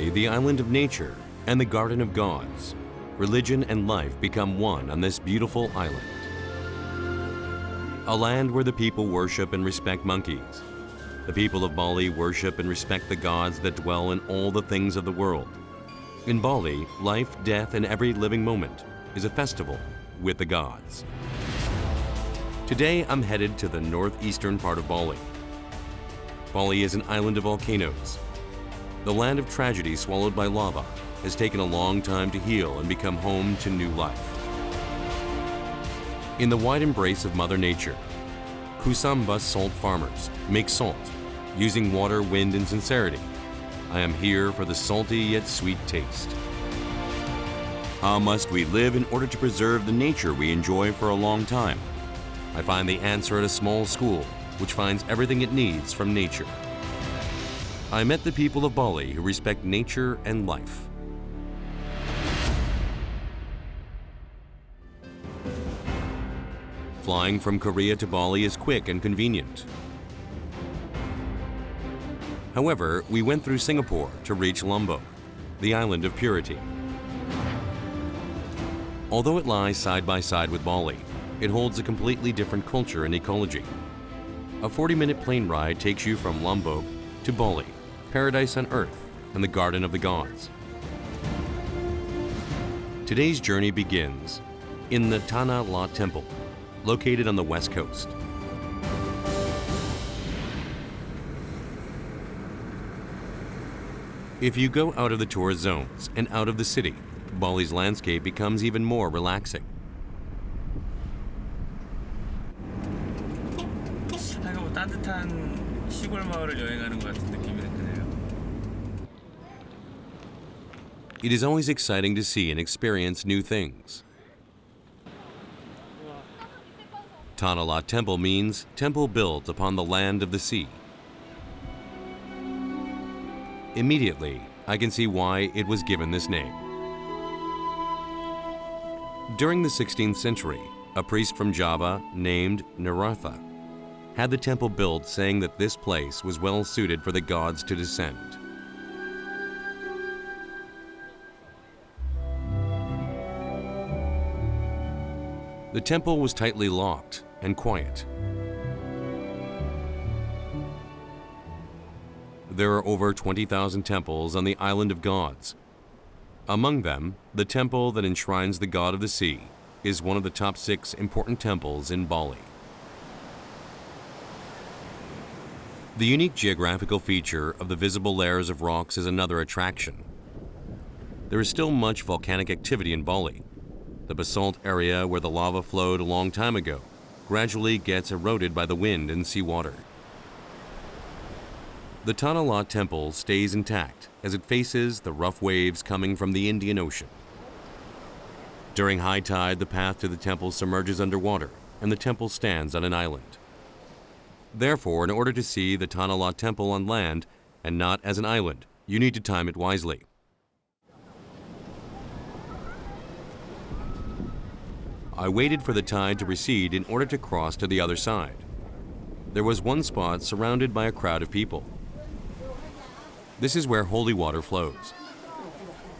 Bali, the island of nature and the garden of gods, religion and life become one on this beautiful island. A land where the people worship and respect monkeys. The people of Bali worship and respect the gods that dwell in all the things of the world. In Bali, life, death, and every living moment is a festival with the gods. Today, I'm headed to the northeastern part of Bali. Bali is an island of volcanoes. The land of tragedy swallowed by lava has taken a long time to heal and become home to new life. In the wide embrace of Mother Nature, Kusamba salt farmers make salt using water, wind, and sincerity. I am here for the salty yet sweet taste. How must we live in order to preserve the nature we enjoy for a long time? I find the answer at a small school, which finds everything it needs from nature. I met the people of Bali who respect nature and life. Flying from Korea to Bali is quick and convenient. However, we went through Singapore to reach Lombok, the island of purity. Although it lies side by side with Bali, it holds a completely different culture and ecology. A 40-minute plane ride takes you from Lombok to Bali, paradise on earth and the garden of the gods. Today's journey begins in the Tanah Lot Temple, located on the west coast. If you go out of the tourist zones and out of the city, Bali's landscape becomes even more relaxing. 따뜻한 시골 마을을 여행하는 것 같은 느낌이 드네요. It is always exciting to see and experience new things. Tanah Lot Temple means temple built upon the land of the sea. Immediately, I can see why it was given this name. During the 16th century, a priest from Java named Naratha had the temple built, saying that this place was well suited for the gods to descend. The temple was tightly locked and quiet. There are over 20,000 temples on the island of gods. Among them, the temple that enshrines the god of the sea is one of the top 6 important temples in Bali. The unique geographical feature of the visible layers of rocks is another attraction. There is still much volcanic activity in Bali. The basalt area where the lava flowed a long time ago gradually gets eroded by the wind and seawater. The Tanah Lot Temple stays intact as it faces the rough waves coming from the Indian Ocean. During high tide, the path to the temple submerges underwater and the temple stands on an island. Therefore, in order to see the Tanah Lot Temple on land and not as an island, you need to time it wisely. I waited for the tide to recede in order to cross to the other side. There was one spot surrounded by a crowd of people. This is where holy water flows.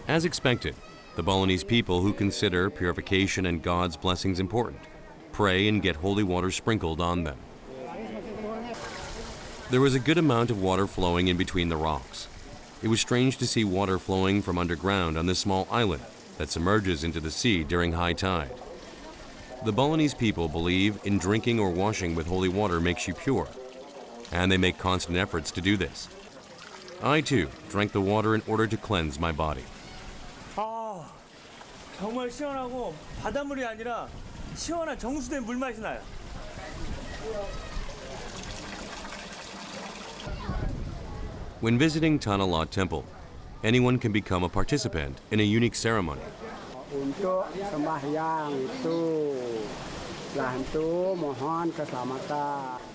As expected, the Balinese people who consider purification and God's blessings important pray and get holy water sprinkled on them. There was a good amount of water flowing in between the rocks. It was strange to see water flowing from underground on this small island that submerges into the sea during high tide. The Balinese people believe in drinking or washing with holy water makes you pure, and they make constant efforts to do this. I too drank the water in order to cleanse my body. 정말 시원하고 바닷물이 아니라 시원한 정수된 물 맛이 나요. When visiting Tanah Lot Temple, anyone can become a participant in a unique ceremony.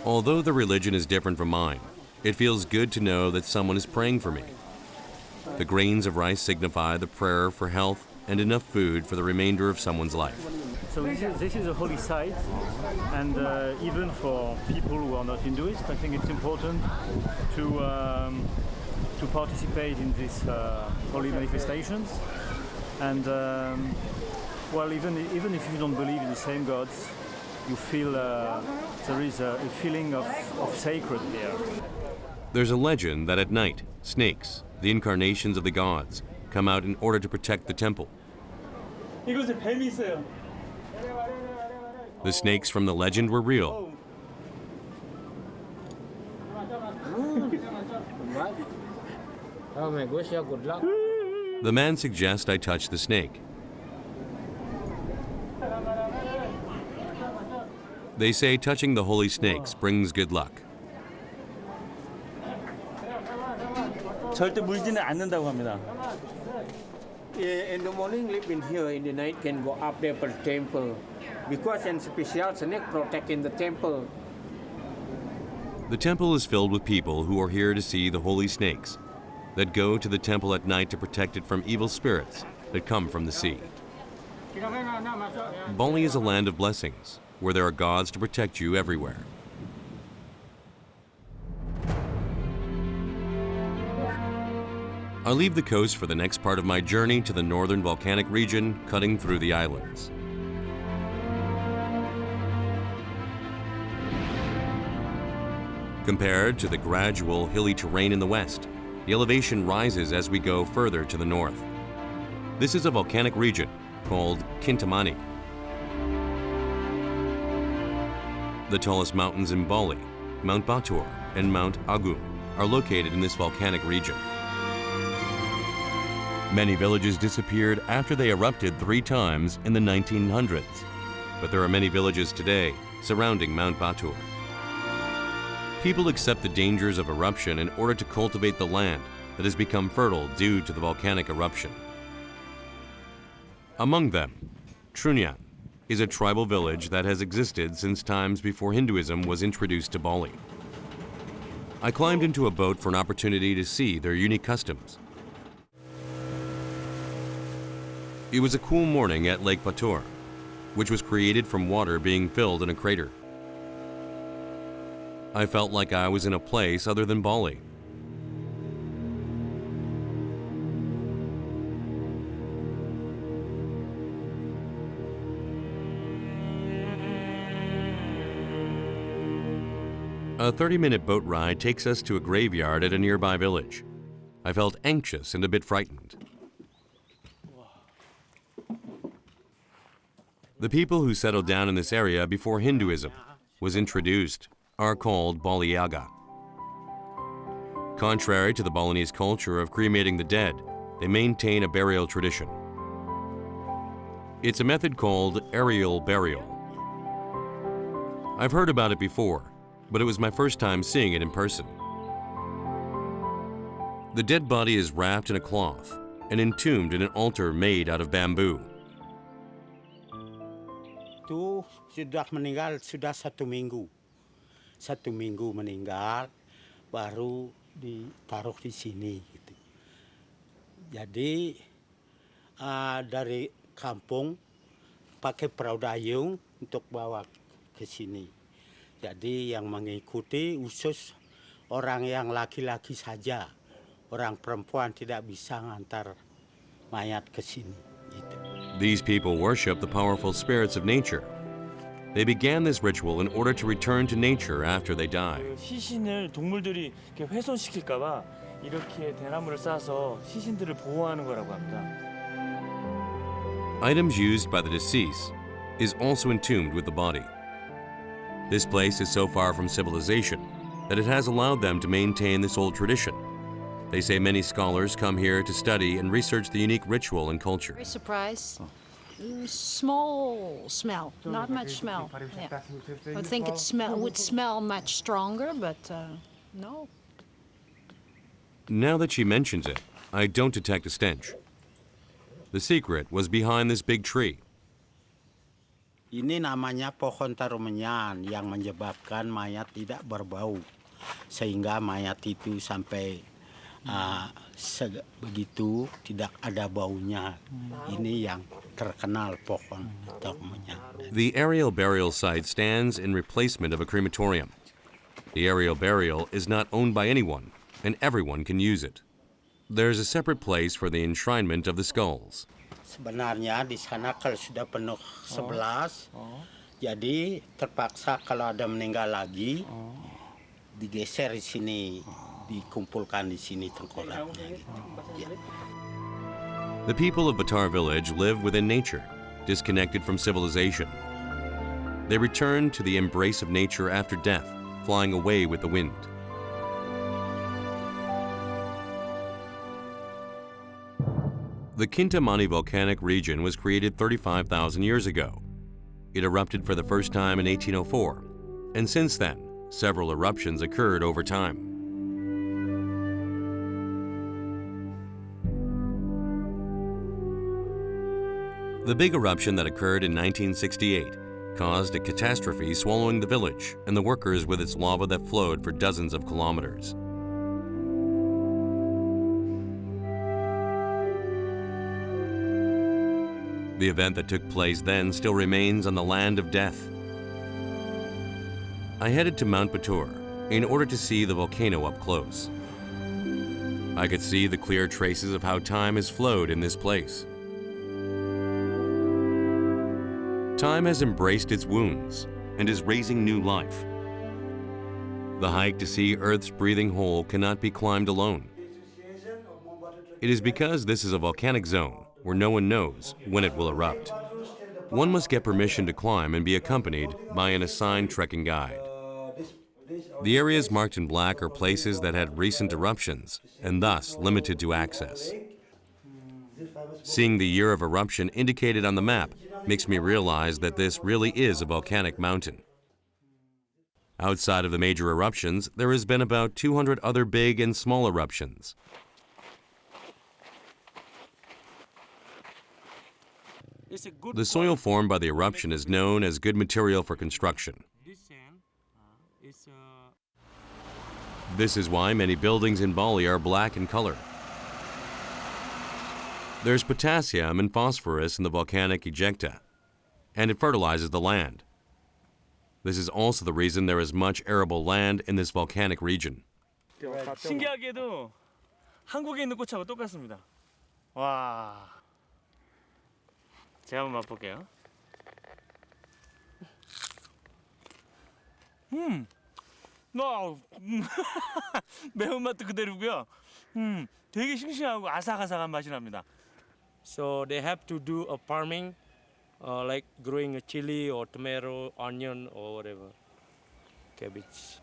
Although the religion is different from mine, it feels good to know that someone is praying for me. The grains of rice signify the prayer for health and enough food for the remainder of someone's life. So this is a holy site, and even for people who are not Hinduist, I think it's important to to participate in these holy manifestations. And well, even if you don't believe in the same gods, you feel there is a feeling of sacred there. There's a legend that at night, snakes, the incarnations of the gods, come out in order to protect the temple. 이곳에 뱀이 있어요. The snakes from the legend were real. Oh my gosh, yeah, good luck. The man suggests I touch the snake. They say touching the holy snakes brings good luck. 절대 물지는 않는다고 합니다. In the morning, live in here. In the night, can go up there per temple. Because in special snake protecting the temple. The temple is filled with people who are here to see the holy snakes that go to the temple at night to protect it from evil spirits that come from the sea. Bali is a land of blessings, where there are gods to protect you everywhere. I leave the coast for the next part of my journey to the northern volcanic region, cutting through the islands. Compared to the gradual hilly terrain in the west, the elevation rises as we go further to the north. This is a volcanic region called Kintamani. The tallest mountains in Bali, Mount Batur and Mount Agung, are located in this volcanic region. Many villages disappeared after they erupted 3 times in the 1900s, but there are many villages today surrounding Mount Batur. People accept the dangers of eruption in order to cultivate the land that has become fertile due to the volcanic eruption. Among them, Trunyan is a tribal village that has existed since times before Hinduism was introduced to Bali. I climbed into a boat for an opportunity to see their unique customs. It was a cool morning at Lake Batur, which was created from water being filled in a crater. I felt like I was in a place other than Bali. A 30-minute boat ride takes us to a graveyard at a nearby village. I felt anxious and a bit frightened. The people who settled down in this area before Hinduism was introduced are called Baliaga. Contrary to the Balinese culture of cremating the dead, they maintain a burial tradition. It's a method called aerial burial. I've heard about it before, but it was my first time seeing it in person. The dead body is wrapped in a cloth and entombed in an altar made out of bamboo. Itu sudah meninggal sudah 1 minggu. 1 minggu meninggal, baru ditaruh di sini. Gitu. Jadi dari kampung pakai perahu dayung untuk bawa ke sini. Jadi yang mengikuti khusus orang yang laki-laki saja, orang perempuan tidak bisa ngantar mayat ke sini. Gitu. These people worship the powerful spirits of nature. They began this ritual in order to return to nature after they die. 시신을 동물들이 훼손시킬까 봐 이렇게 대나무를 싸서 시신들을 보호하는 거라고 합니다. Items used by the deceased is also entombed with the body. This place is so far from civilization that it has allowed them to maintain this old tradition. They say many scholars come here to study and research the unique ritual and culture. Very surprised. Small smell, not much smell. Yeah. I would think it would smell much stronger, but no. Now that she mentions it, I don't detect a stench. The secret was behind this big tree. Ini namanya pohon tarumenyan yang menyebabkan mayat tidak berbau, sehingga mayat itu sampai begitu tidak ada baunya. Ini yang terkenal pohon tarumenyan. The aerial burial site stands in replacement of a crematorium. The aerial burial is not owned by anyone, and everyone can use it. there's a separate place for the enshrinement of the skulls. Sebenarnya di sana kalau sudah penuh 11, jadi terpaksa kalau ada meninggal lagi, digeser di sini, dikumpulkan di sini tengkoraknya. Gitu. Ya. The people of Batar village live within nature, disconnected from civilization. They return to the embrace of nature after death, flying away with the wind. The Kintamani volcanic region was created 35,000 years ago. It erupted for the first time in 1804, and since then, several eruptions occurred over time. The big eruption that occurred in 1968 caused a catastrophe, swallowing the village and the workers with its lava that flowed for dozens of kilometers. The event that took place then still remains on the land of death. I headed to Mount Batur in order to see the volcano up close. I could see the clear traces of how time has flowed in this place. Time has embraced its wounds and is raising new life. The hike to see Earth's breathing hole cannot be climbed alone. It is because this is a volcanic zone where no one knows when it will erupt. One must get permission to climb and be accompanied by an assigned trekking guide. The areas marked in black are places that had recent eruptions and thus limited to access. Seeing the year of eruption indicated on the map makes me realize that this really is a volcanic mountain. Outside of the major eruptions, there has been about 200 other big and small eruptions. The soil formed by the eruption is known as good material for construction. This is why many buildings in Bali are black in color. There's potassium and phosphorus in the volcanic ejecta, and it fertilizes the land. This is also the reason there is much arable land in this volcanic region. 신기하게도 한국에 있는 꽃하고 똑같습니다. 와. 제가 한번 맛볼게요. 매운맛도 그대로고요. 되게 싱싱하고 아삭아삭한 맛이 납니다. So they have to do a farming, like growing a chili or tomato, onion or whatever, cabbage.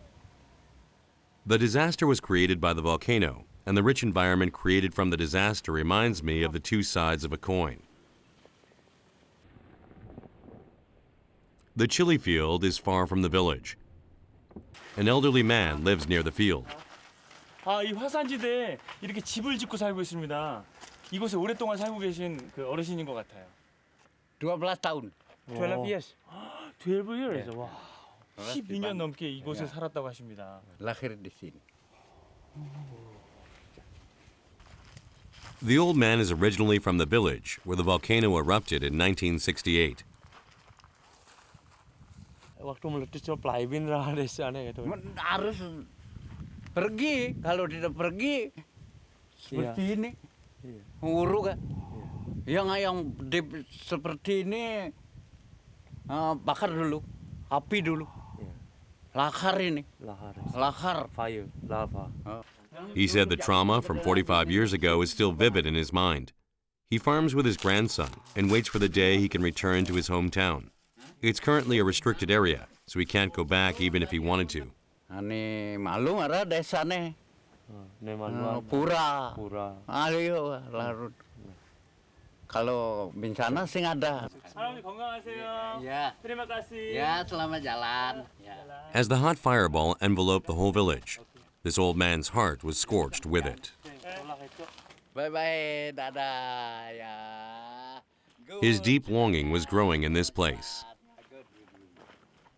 The disaster was created by the volcano, and the rich environment created from the disaster reminds me of the two sides of a coin. The chili field is far from the village. An elderly man lives near the field. 이 화산지대에 이렇게 집을 짓고 살고 있습니다. 이곳에 오랫동안 살고 계신 그 어르신인 것 같아요. 12 tahun. 12 years. 12 years. 와. 12년 넘게 이곳에 살았다고 하십니다. Lahir di sini. The old man is originally from the village where the volcano erupted in 1968. Waktu meletus coba playbin lah desanya gitu. Harus pergi, kalau tidak pergi seperti ini. Nguru kan? Yang seperti ini bakar dulu, api dulu. Lakar ini. Lakar. Fire, lava. He said the trauma from 45 years ago is still vivid in his mind. He farms with his grandson and waits for the day he can return to his hometown. It's currently a restricted area, so he can't go back even if he wanted to. Ani malu ada desa nih. Pura. Ayo larut. Kalau bencana sih ada. 사장님 건강하세요. Ya. Terima kasih. Ya, selamat jalan. As the hot fireball enveloped the whole village, this old man's heart was scorched with it. Bye-bye, dadah. Ya. His deep longing was growing in this place.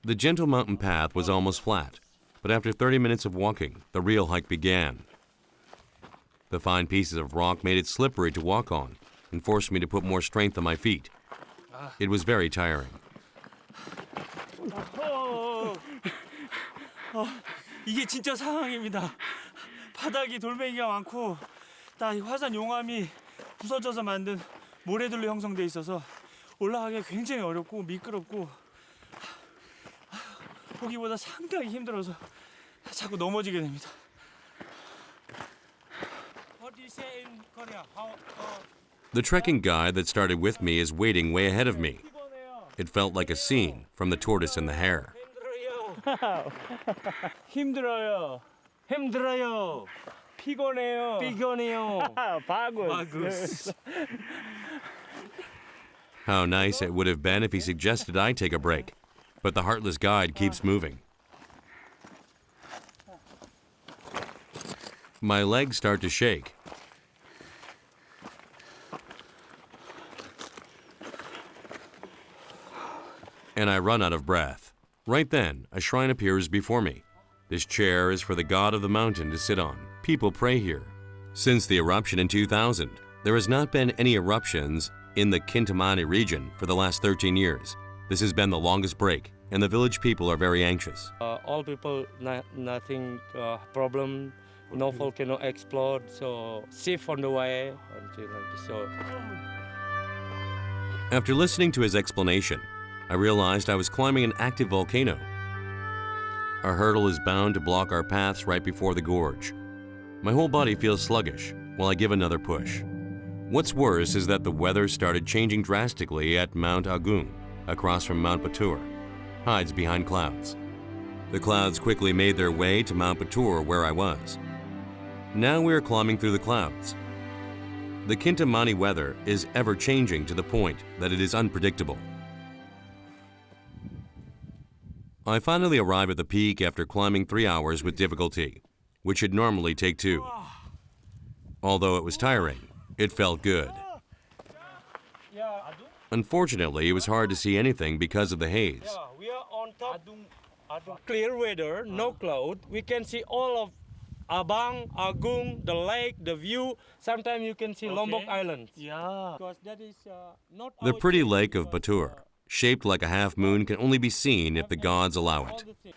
The gentle mountain path was almost flat, but after 30 minutes of walking, the real hike began. The fine pieces of rock made it slippery to walk on and forced me to put more strength on my feet. It was very tiring. 이게 진짜 상황입니다. 바닥이 돌멩이가 많고 이 화산 용암이 부서져서 만든 모래들로 형성돼 있어서 올라가기가 굉장히 어렵고 미끄럽고 보기보다 상당히 힘들어서 자꾸 넘어지게 됩니다. What do you say in Korea? How? The trekking guide that started with me is waiting way ahead of me. It felt like a scene from The Tortoise and the Hare. 힘들어요. 힘들어요. 피곤해요. 피곤해요. 바gus. How nice it would have been if he suggested I take a break. But the heartless guide keeps moving. My legs start to shake. And I run out of breath. Right then, a shrine appears before me. This chair is for the god of the mountain to sit on. People pray here. Since the eruption in 2000, there has not been any eruptions in the Kintamani region for the last 13 years. This has been the longest break, and the village people are very anxious. All people, nothing problem, no volcano explode, so safe on the way until like this. So. After listening to his explanation, I realized I was climbing an active volcano. A hurdle is bound to block our paths right before the gorge. My whole body feels sluggish while I give another push. What's worse is that the weather started changing drastically at Mount Agung, across from Mount Batur, hides behind clouds. The clouds quickly made their way to Mount Batur where I was. Now we are climbing through the clouds. The Kintamani weather is ever changing to the point that it is unpredictable. I finally arrive at the peak after climbing 3 hours with difficulty, which should normally take 2. Although it was tiring, it felt good. Unfortunately, it was hard to see anything because of the haze. Yeah, we are on top. Clear weather, no cloud. We can see all of Abang, Agung, the lake, the view. Sometimes you can see Lombok Island. Yeah. Because that is not The our pretty change, lake of but, Batur, shaped like a half moon, can only be seen if the gods allow all it. the things.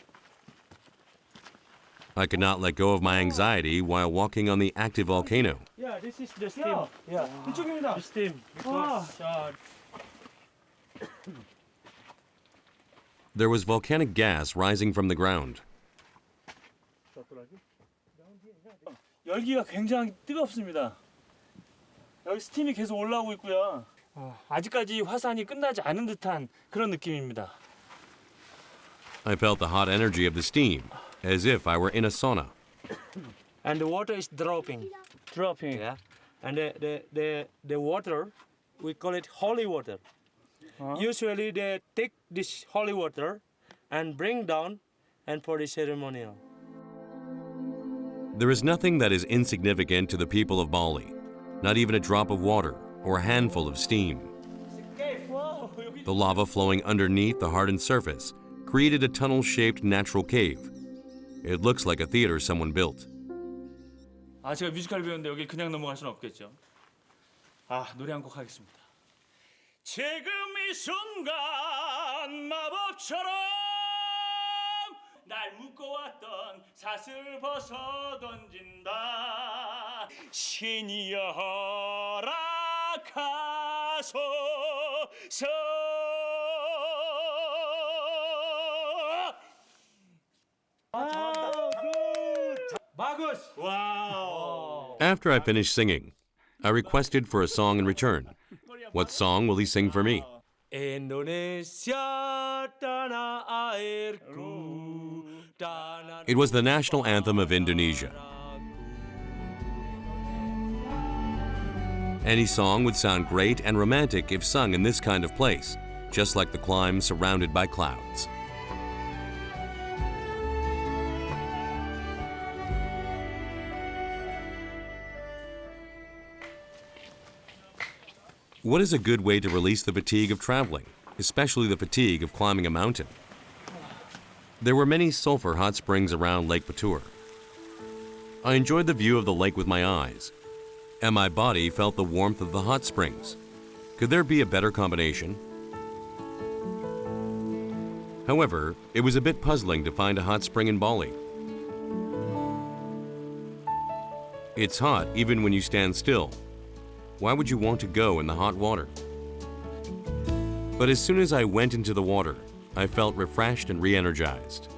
I could not let go of my anxiety while walking on the active volcano. Yeah, this is the steam. Yeah. 이쪽입니다. The steam. Because There was volcanic gas rising from the ground. 열기가 굉장히 뜨겁습니다. 여기 스팀이 계속 올라오고 있고요. 아직까지 화산이 끝나지 않은 듯한 그런 느낌입니다. I felt the hot energy of the steam, as if I were in a sauna. and the water is dropping. Dropping. Yeah. And the water, we call it holy water. Usually they take this holy water and bring down and for the ceremonial. There is nothing that is insignificant to the people of Bali, not even a drop of water or a handful of steam. The lava flowing underneath the hardened surface created a tunnel-shaped natural cave. It looks like a theater someone built. 제가 뮤지컬 배우는데 여기 그냥 넘어갈 수는 없겠죠. 노래 한 곡 하겠습니다. 지금 이 순간 마법처럼 날 묶어왔던 사슬 벗어 던진다. 신이 허락하소서. Wow. After I finished singing, I requested for a song in return. What song will he sing for me? Indonesia tanah airku, tanah. It was the national anthem of Indonesia. Any song would sound great and romantic if sung in this kind of place, just like the climb surrounded by clouds. What is a good way to release the fatigue of traveling, especially the fatigue of climbing a mountain? There were many sulfur hot springs around Lake Batur. I enjoyed the view of the lake with my eyes, and my body felt the warmth of the hot springs. Could there be a better combination? However, it was a bit puzzling to find a hot spring in Bali. It's hot even when you stand still. Why would you want to go in the hot water? But as soon as I went into the water, I felt refreshed and re-energized.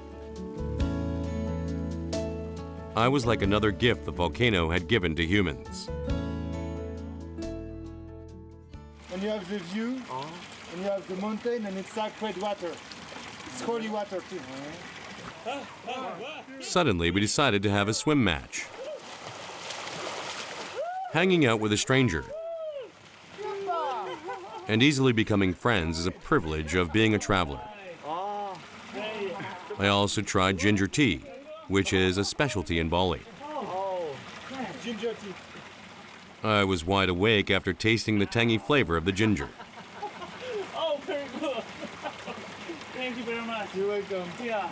I was like another gift the volcano had given to humans. And you have the view, and you have the mountain, and it's sacred water. It's holy water too. Suddenly, we decided to have a swim match. Hanging out with a stranger and easily becoming friends is a privilege of being a traveler. I also tried ginger tea, which is a specialty in Bali. Ginger tea. I was wide awake after tasting the tangy flavor of the ginger. Oh, very good. Thank you very much. You're welcome. Yeah.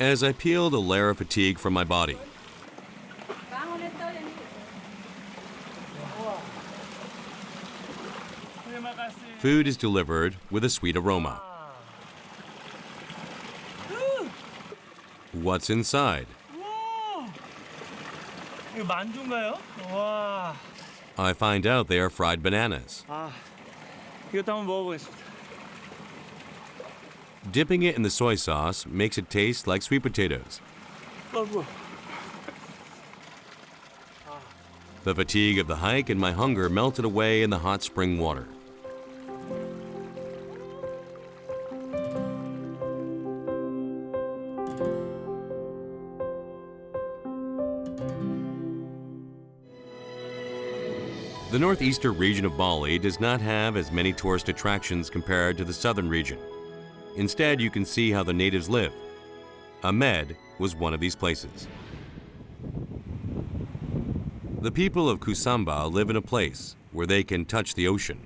As I peeled a layer of fatigue from my body, food is delivered with a sweet aroma. What's inside? 이거 만두인가요? 와. I find out they are fried bananas. 이것도 한번 먹어보겠습니다. Dipping it in the soy sauce makes it taste like sweet potatoes. The fatigue of the hike and my hunger melted away in the hot spring water. The northeastern region of Bali does not have as many tourist attractions compared to the southern region. Instead, you can see how the natives live. Ahmed was one of these places. The people of Kusamba live in a place where they can touch the ocean.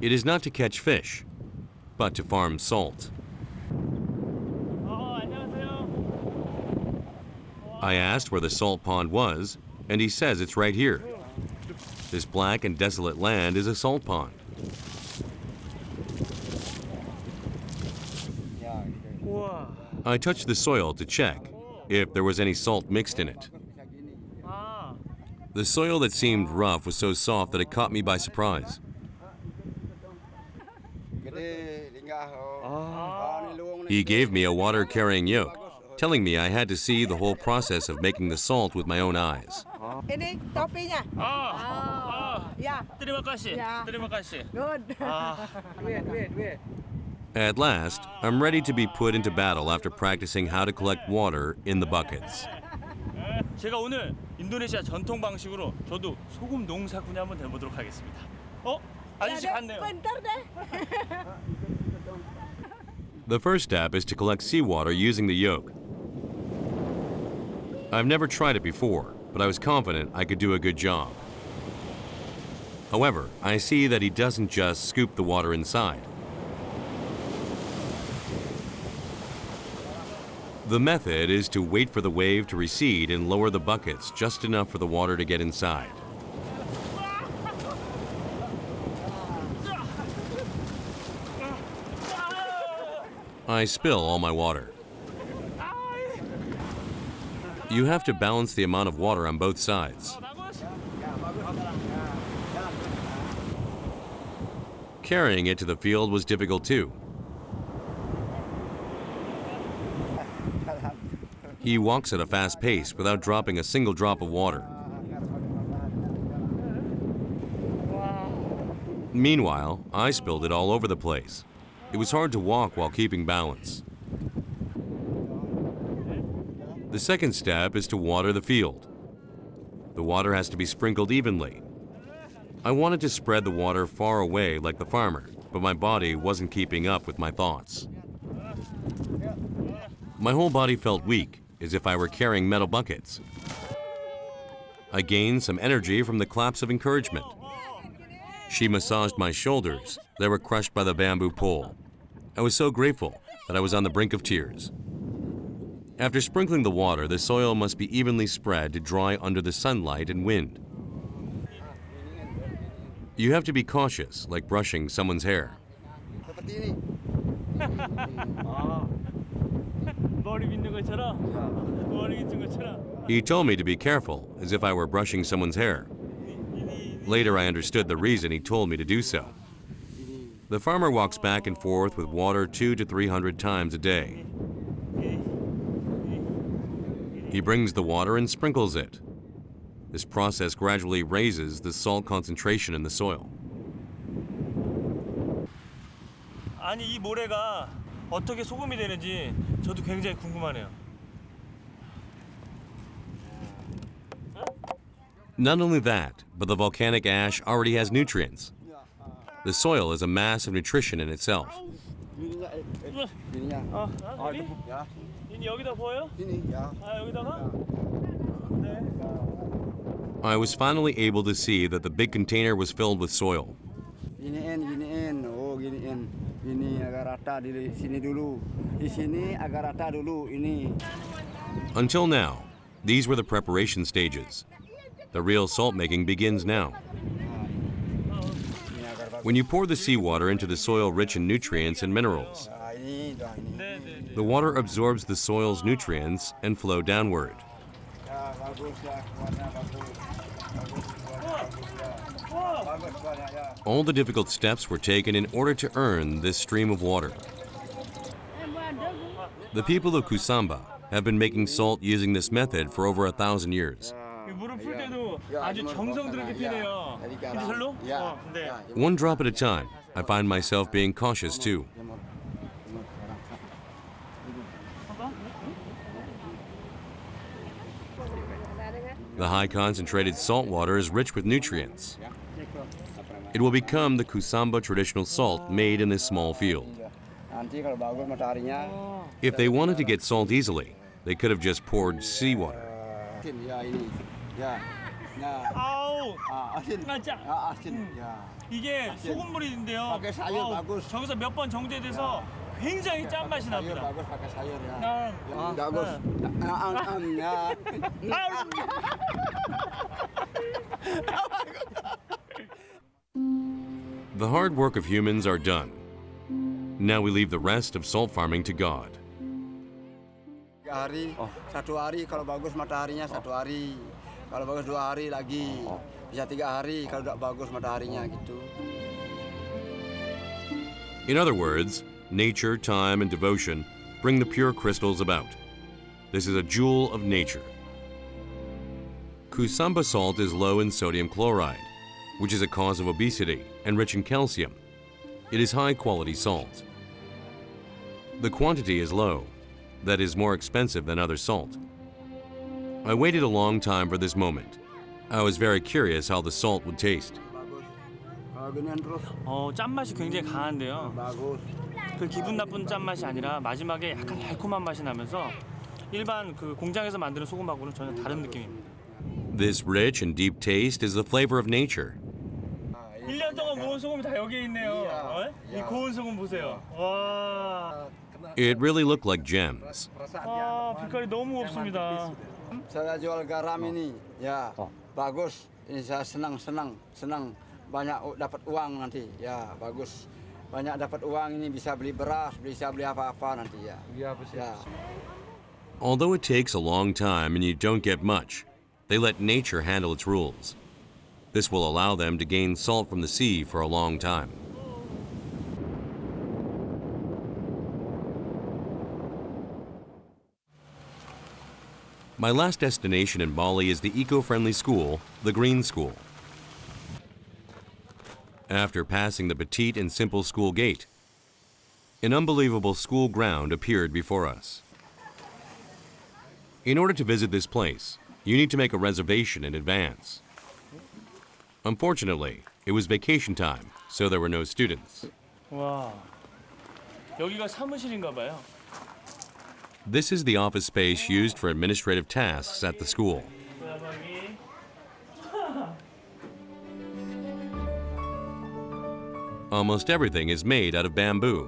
It is not to catch fish, but to farm salt. I asked where the salt pond was, and he says it's right here. This black and desolate land is a salt pond. I touched the soil to check if there was any salt mixed in it. The soil that seemed rough was so soft that it caught me by surprise. He gave me a water-carrying yoke, telling me I had to see the whole process of making the salt with my own eyes. Ini topinya. Ya. Terima kasih. Ya. Terima kasih. Good. Wait. At last, I'm ready to be put into battle after practicing how to collect water in the buckets. 제가 오늘 인도네시아 전통 방식으로 저도 소금 농사꾼이 한번 돼보도록 하겠습니다. 아저씨 갔네요. Bentar deh. The first step is to collect seawater using the yoke. I've never tried it before, but I was confident I could do a good job. However, I see that he doesn't just scoop the water inside. The method is to wait for the wave to recede and lower the buckets just enough for the water to get inside. I spill all my water. You have to balance the amount of water on both sides. Carrying it to the field was difficult too. He walks at a fast pace without dropping a single drop of water. Meanwhile, I spilled it all over the place. It was hard to walk while keeping balance. The second step is to water the field. The water has to be sprinkled evenly. I wanted to spread the water far away like the farmer, but my body wasn't keeping up with my thoughts. My whole body felt weak, as if I were carrying metal buckets. I gained some energy from the claps of encouragement. She massaged my shoulders that were crushed by the bamboo pole. I was so grateful that I was on the brink of tears. After sprinkling the water, the soil must be evenly spread to dry under the sunlight and wind. You have to be cautious, like brushing someone's hair. He told me to be careful, as if I were brushing someone's hair. Later, I understood the reason he told me to do so. The farmer walks back and forth with water 200 to 300 times a day. He brings the water and sprinkles it. This process gradually raises the salt concentration in the soil. 아니 이 모래가 어떻게 소금이 되는지 저도 굉장히 궁금하네요. Not only that, but the volcanic ash already has nutrients. The soil is a mass of nutrition in itself. 여기다 보여요? 여기다가? I was finally able to see that the big container was filled with soil. Until now, these were the preparation stages. The real salt making begins now. When you pour the seawater into the soil rich in nutrients and minerals, the water absorbs the soil's nutrients and flow downward. All the difficult steps were taken in order to earn this stream of water. The people of Kusamba have been making salt using this method for over 1,000 years. One drop at a time, I find myself being cautious too. The high concentrated salt water is rich with nutrients. It will become the Kusamba traditional salt made in this small field. If they wanted to get salt easily, they could have just poured seawater. 이게 소금물인데요. 저기서 몇 번 정제돼서 굉장히 짠맛이 납니다. The hard work of humans are done. Now we leave the rest of salt farming to God. Satu hari kalau bagus mataharinya 1 hari, kalau bagus 2 hari lagi, bisa 3 hari kalau tidak bagus mataharinya gitu. In other words, nature, time, and devotion bring the pure crystals about. This is a jewel of nature. Kusamba salt is low in sodium chloride, which is a cause of obesity, and rich in calcium. It is high-quality salt. The quantity is low, that is more expensive than other salt. I waited a long time for this moment. I was very curious how the salt would taste. 짠맛이 굉장히 강한데요. 그 기분 나쁜 짠맛이 아니라 마지막에 약간 달콤한 맛이 나면서 일반 그 공장에서 만드는 소금하고는 전혀 다른 느낌입니다. This rich and deep taste is the flavor of nature. 1년 동안 모은 소금이 다 여기에 있네요. 이 고운 소금 보세요. 와. It really looked like gems. 빛깔이 너무 곱습니다. Saya jual garam ini, ya bagus. Ini saya senang banyak dapat uang nanti, ya bagus. Banyak dapat uang ini bisa beli beras, bisa beli apa-apa nanti ya. Ya. Although it takes a long time and you don't get much, they let nature handle its rules. This will allow them to gain salt from the sea for a long time. My last destination in Bali is the eco-friendly school, the Green School. After passing the petite and simple school gate, an unbelievable school ground appeared before us. In order to visit this place, you need to make a reservation in advance. Unfortunately, it was vacation time, so there were no students. 와, 여기가 사무실인가 봐요. This is the office space used for administrative tasks at the school. Almost everything is made out of bamboo.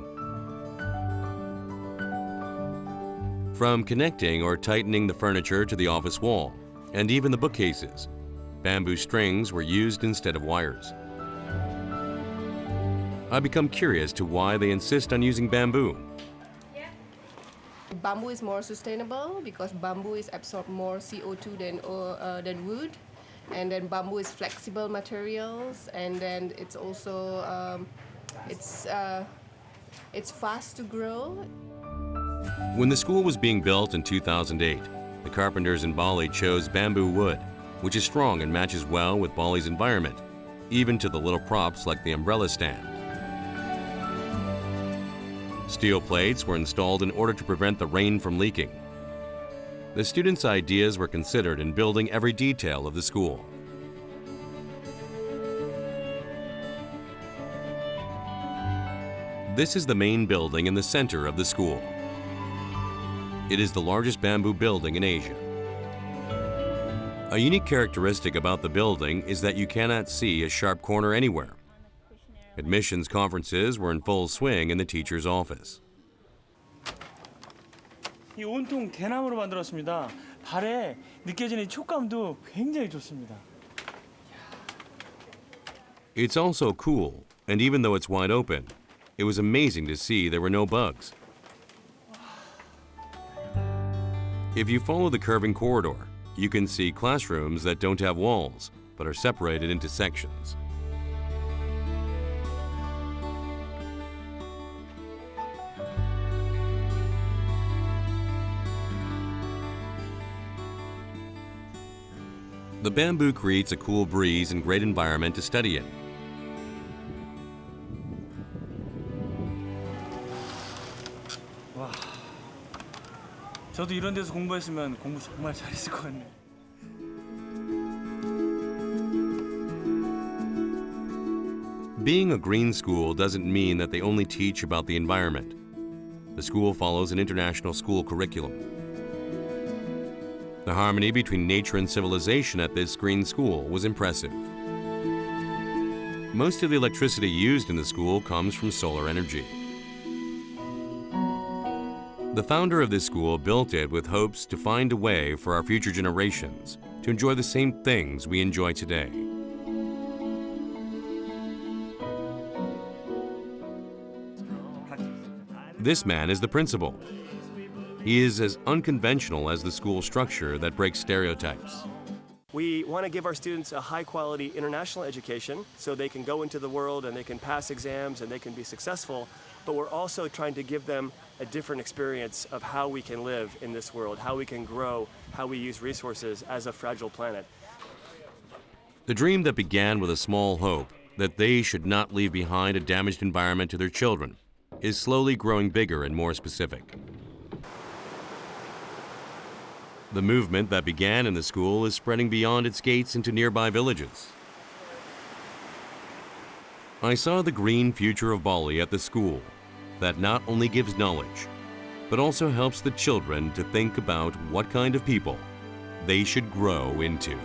From connecting or tightening the furniture to the office wall, and even the bookcases, bamboo strings were used instead of wires. I become curious to why they insist on using bamboo. and bamboo is more sustainable because bamboo is absorb more CO2 than wood, and then bamboo is flexible materials, and then it's also it's fast to grow. When the school was being built in 2008, the carpenters in Bali chose bamboo wood, which is strong and matches well with Bali's environment, even to the little props like the umbrella stand. Steel plates were installed in order to prevent the rain from leaking. The students' ideas were considered in building every detail of the school. This is the main building in the center of the school. It is the largest bamboo building in Asia. A unique characteristic about the building is that you cannot see a sharp corner anywhere. Admissions conferences were in full swing in the teacher's office. 이 온통 대나무로 만들었습니다. 발에 느껴지는 촉감도 굉장히 좋습니다. It's also cool, and even though it's wide open, it was amazing to see there were no bugs. If you follow the curving corridor, you can see classrooms that don't have walls, but are separated into sections. The bamboo creates a cool breeze and great environment to study in. 와, 저도 이런 데서 공부했으면 공부 정말 잘했을 것 같네요. Being a green school doesn't mean that they only teach about the environment. The school follows an international school curriculum. The harmony between nature and civilization at this green school was impressive. Most of the electricity used in the school comes from solar energy. The founder of this school built it with hopes to find a way for our future generations to enjoy the same things we enjoy today. This man is the principal. He is as unconventional as the school structure that breaks stereotypes. We want to give our students a high-quality international education so they can go into the world and they can pass exams and they can be successful, but we're also trying to give them a different experience of how we can live in this world, how we can grow, how we use resources as a fragile planet. The dream that began with a small hope that they should not leave behind a damaged environment to their children is slowly growing bigger and more specific. The movement that began in the school is spreading beyond its gates into nearby villages. I saw the green future of Bali at the school that not only gives knowledge, but also helps the children to think about what kind of people they should grow into.